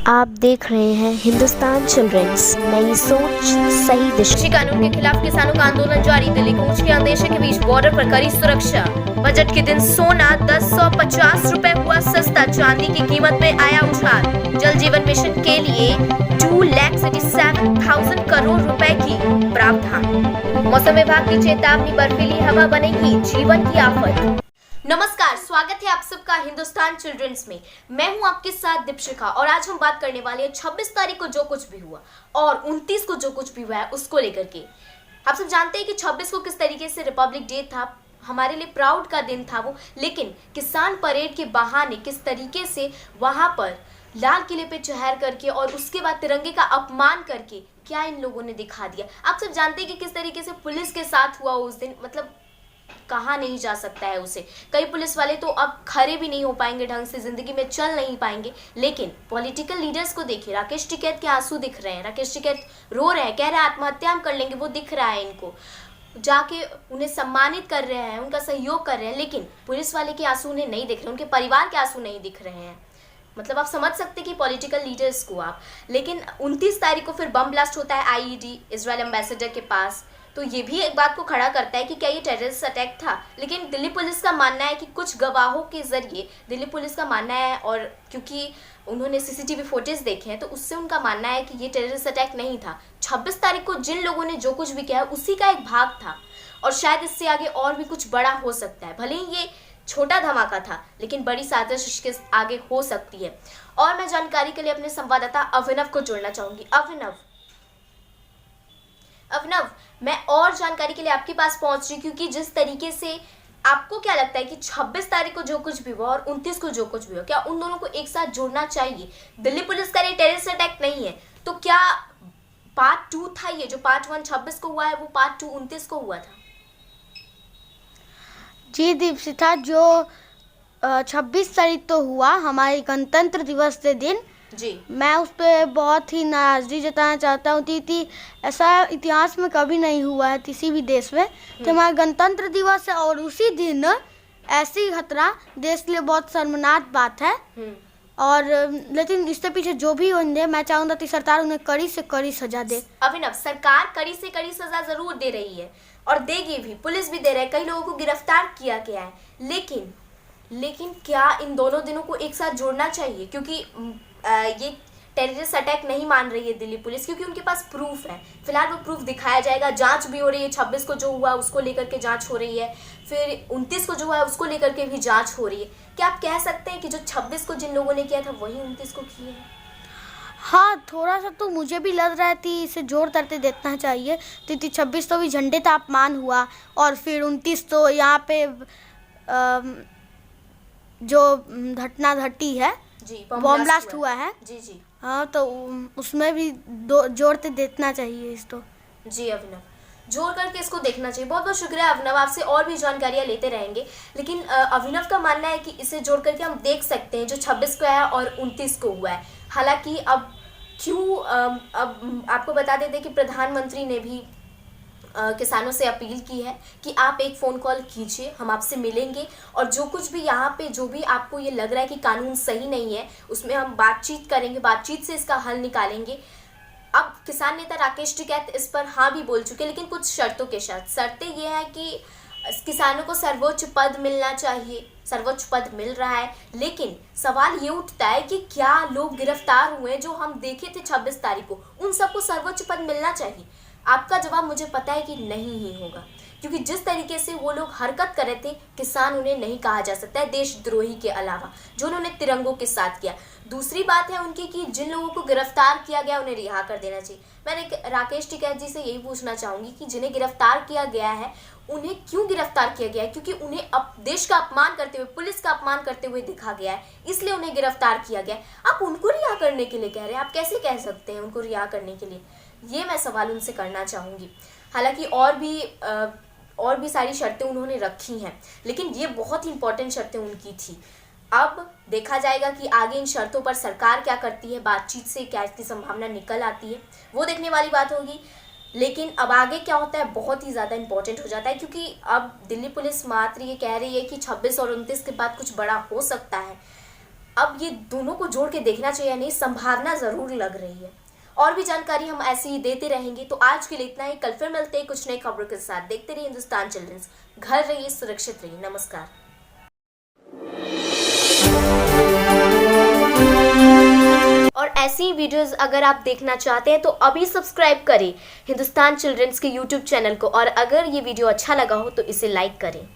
आप देख रहे हैं हिंदुस्तान चिल्ड्रंस, नई सोच सही दिशा। कृषि कानून के खिलाफ किसानों का आंदोलन जारी। दिल्ली कूच के अंदेशे के बीच बॉर्डर पर कड़ी सुरक्षा। बजट के दिन सोना 1050 रुपए हुआ सस्ता। चांदी की कीमत में आया उछाल। जल जीवन मिशन के लिए 2,87,000 करोड़ रुपए की प्रावधान। मौसम विभाग की चेतावनी, बर्फीली हवा बनेगी जीवन की आफत। नमस्कार, स्वागत है आप सबका हिंदुस्तान चिल्ड्रंस में। मैं हूं आपके साथ दीपशिखा और आज हम बात करने वाले हैं 26 तारीख को जो कुछ भी हुआ और 29 को जो कुछ भी हुआ है उसको लेकर के। आप सब जानते हैं कि 26 को किस तरीके से रिपब्लिक डे था, हमारे लिए प्राउड का दिन था वो, लेकिन किसान परेड के बहाने किस तरीके से वहां पर लाल किले पे चढ़ करके और उसके बाद तिरंगे का अपमान करके क्या इन लोगों ने दिखा दिया। आप सब जानते हैं कि किस तरीके से पुलिस के साथ हुआ उस दिन, मतलब कहा नहीं जा सकता है उसे। कई पुलिस वाले तो अब खड़े भी नहीं हो पाएंगे, ढंग से जिंदगी में चल नहीं पाएंगे। लेकिन पॉलिटिकल लीडर्स को देखिए, राकेश टिकैत के आंसू दिख रहे हैं, राकेश टिकैत रो रहे हैं, कह रहे हैं आत्महत्या हम कर लेंगे, वो दिख रहा है इनको। जाके उन्हें सम्मानित कर रहे हैं, उनका सहयोग कर रहे हैं, लेकिन पुलिस वाले के आंसू उन्हें नहीं दिख रहे, उनके परिवार के आंसू नहीं दिख रहे हैं। मतलब आप समझ सकते हैं कि पॉलिटिकल लीडर्स को आप। लेकिन 29 तारीख को फिर बम ब्लास्ट होता है आईईडी इजराइल एम्बेसडर के पास, तो ये भी एक बात को खड़ा करता है कि क्या ये टेररिस्ट अटैक था। लेकिन दिल्ली पुलिस का मानना है कि कुछ गवाहों के जरिए, दिल्ली पुलिस का मानना है, और क्योंकि उन्होंने सीसीटीवी फुटेज देखे हैं तो उससे उनका मानना है कि ये टेररिस्ट अटैक नहीं था। 26 तारीख को जिन लोगों ने जो कुछ भी किया है उसी का एक भाग था और शायद इससे आगे और भी कुछ बड़ा हो सकता है। भले ही ये छोटा धमाका था लेकिन बड़ी साजिश इसके आगे हो सकती है। और मैं जानकारी के लिए अपने संवाददाता अभिनव को जोड़ना चाहूंगी। अभिनव, मैं और जानकारी के लिए आपके पास पहुंच रही, क्योंकि जिस तरीके से आपको क्या लगता है कि 26 तारीख को जो कुछ भी हुआ और 29 को जो कुछ भी हुआ, क्या उन दोनों को एक साथ जोड़ना चाहिए? दिल्ली पुलिस का ये टेररिस्ट अटैक नहीं है, तो क्या पार्ट 2 था? ये जो पार्ट 1 26 को हुआ है वो पार्ट 2 29 को हुआ था? जी दीपशिखा, जो 26 तारीख तो हुआ हमारे गणतंत्र दिवस के दिन जी, मैं उस पर बहुत ही नाराजगी जताना चाहता हूँ कि ऐसा इतिहास में कभी नहीं हुआ है किसी भी देश में कि हमारा गणतंत्र दिवस है और उसी दिन ऐसी घटना देश के लिए बहुत शर्मनाक बात है। और लेकिन इसके पीछे जो भी होंगे, मैं चाहूँगा कि सरकार उन्हें कड़ी से कड़ी सजा दे। अभिनव, सरकार कड़ी से कड़ी सजा जरूर दे रही है और देगी भी, पुलिस भी दे रहा है, कई लोगों को गिरफ्तार किया गया है, लेकिन क्या इन दोनों दिनों को एक साथ जोड़ना चाहिए? क्योंकि ये टेररिस्ट अटैक नहीं मान रही है दिल्ली पुलिस, क्योंकि उनके पास प्रूफ है। फिलहाल वो प्रूफ दिखाया जाएगा, जांच भी हो रही है। 26 को जो हुआ उसको लेकर के जांच हो रही है, फिर 29 को जो हुआ है उसको लेकर के भी जांच हो रही है। क्या आप कह सकते हैं कि जो 26 को जिन लोगों ने किया था वही 29 को किए हैं? हाँ, थोड़ा सा तो मुझे भी लग रहा है कि इसे जोड़ करके देखना चाहिए, क्योंकि 26 तो भी झंडे का अपमान हुआ और फिर 29 तो यहाँ पे जो घटना घटी है, जी, बॉम्ब ब्लास्ट हुआ है। जी, हाँ, तो उसमें भी जोड़ते देखना चाहिए इसको। जी अभिनव, जोड़ करके इसको देखना चाहिए। बहुत बहुत शुक्रिया अभिनव, आपसे और भी जानकारियाँ लेते रहेंगे। लेकिन अभिनव का मानना है कि इसे जोड़ करके हम देख सकते हैं जो 26 को है और 29 को हुआ है। हालांकि अब आपको बता देते कि प्रधानमंत्री ने भी किसानों से अपील की है कि आप एक फ़ोन कॉल कीजिए, हम आपसे मिलेंगे और जो कुछ भी यहाँ पे जो भी आपको ये लग रहा है कि कानून सही नहीं है उसमें हम बातचीत करेंगे, बातचीत से इसका हल निकालेंगे। अब किसान नेता राकेश टिकैत इस पर हाँ भी बोल चुके, लेकिन कुछ शर्तों के साथ। शर्तें ये हैं कि किसानों को सर्वोच्च पद मिलना चाहिए, सर्वोच्च पद मिल रहा है, लेकिन सवाल ये उठता है कि क्या लोग गिरफ्तार हुए जो हम देखे थे 26 तारीख को, उन सबको सर्वोच्च पद मिलना चाहिए? आपका जवाब मुझे पता है कि नहीं ही होगा, क्योंकि जिस तरीके से वो लोग हरकत कर रहे थे, किसान उन्हें नहीं कहा जा सकता है देशद्रोही के अलावा, जो उन्होंने तिरंगों के साथ किया। दूसरी बात है उनकी कि जिन लोगों को गिरफ्तार किया गया उन्हें रिहा कर देना चाहिए। मैंने राकेश टिकैत जी से यही पूछना चाहूँगी कि जिन्हें गिरफ्तार किया गया है उन्हें क्यों गिरफ्तार किया गया है? क्योंकि उन्हें देश का अपमान करते हुए, पुलिस का अपमान करते हुए दिखा गया है, इसलिए उन्हें गिरफ्तार किया गया है। आप उनको रिहा करने के लिए कह रहे हैं, आप कैसे कह सकते हैं उनको रिहा करने के लिए? ये मैं सवाल उनसे करना चाहूँगी। हालांकि और भी सारी शर्तें उन्होंने रखी हैं, लेकिन ये बहुत ही इंपॉर्टेंट शर्तें उनकी थी। अब देखा जाएगा कि आगे इन शर्तों पर सरकार क्या करती है, बातचीत से क्या इसकी संभावना निकल आती है, वो देखने वाली बात होगी। लेकिन अब आगे क्या होता है बहुत ही ज़्यादा इंपॉर्टेंट हो जाता है, क्योंकि अब दिल्ली पुलिस मात्र ये कह रही है कि 26 और 29 के बाद कुछ बड़ा हो सकता है। अब ये दोनों को जोड़ के देखना चाहिए, नहीं संभावना जरूर लग रही है। और भी जानकारी हम ऐसे ही देते रहेंगे। तो आज के लिए इतना ही, कल फिर मिलते हैं कुछ नई खबरों के साथ। देखते रहिए हिंदुस्तान चिल्ड्रंस। घर रहिए, सुरक्षित रहिए। नमस्कार। और ऐसी ही वीडियोस अगर आप देखना चाहते हैं तो अभी सब्सक्राइब करें हिंदुस्तान चिल्ड्रंस के यूट्यूब चैनल को। और अगर ये वीडियो अच्छा लगा हो तो इसे लाइक करें।